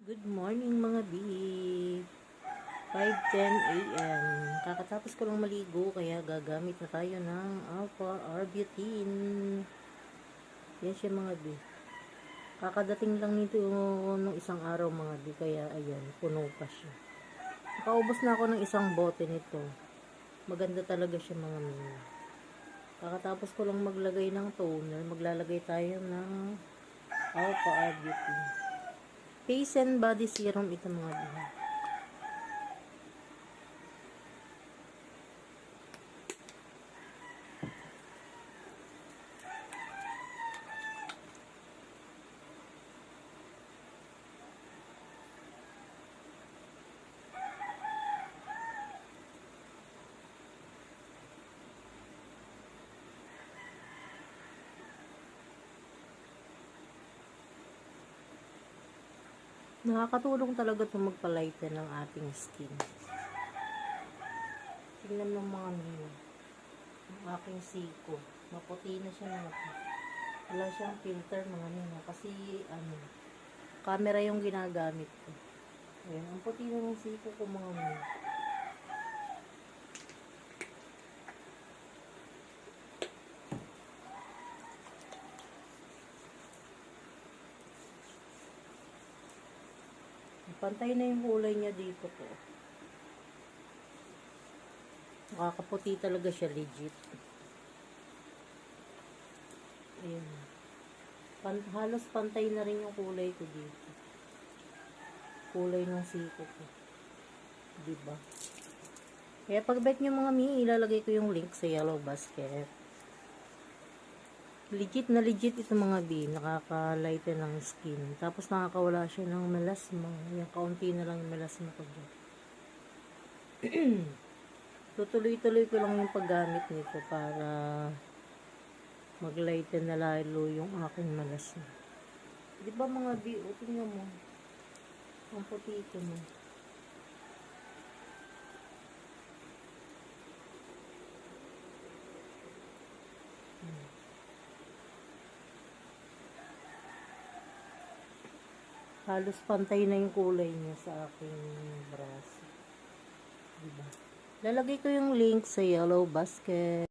Good morning mga B. 5:10 a.m. Kakatapos ko lang maligo kaya gagamit na tayo ng Alpha Arbutin. Yan siya mga B. Kakadating lang nito nung isang araw mga B kaya ayan, puno pa siya. Nakaubos na ako ng isang bote nito. Maganda talaga siya mga B. Kakatapos ko lang maglagay ng toner, maglalagay tayo ng Alpha Arbutin. Face and body serum ito mga B. Nakakatulong talaga itong magpalighten ng ating skin. Tingnan mo mga nila. Ang aking siko. Maputi na siya mga to. Wala siyang filter mga nila. Kasi camera yung ginagamit ko. Ayan, ang puti na ng siko ko mga nila. Pantay na yung kulay niya dito po. Nakakaputi talaga siya, legit. Ayan. Halos pantay na rin yung kulay ko dito. Kulay ng siko ko. Diba? Kaya pag bet nyo mga mi, ilalagay ko yung link sa yellow basket. Legit na legit ito mga B. Nakaka-lighten ng skin. Tapos nakakawala siya ng melasma. Yung kaunti na lang yung melasma ko dyan. Tutuloy-tuloy ko lang yung paggamit nito para mag-lighten na lalo yung aking melasma. Di ba mga B? O, tingnan mo. Ang puti ito mo. Halos pantay na yung kulay niya sa aking braso. Diba? Lalagay ko yung link sa yellow basket.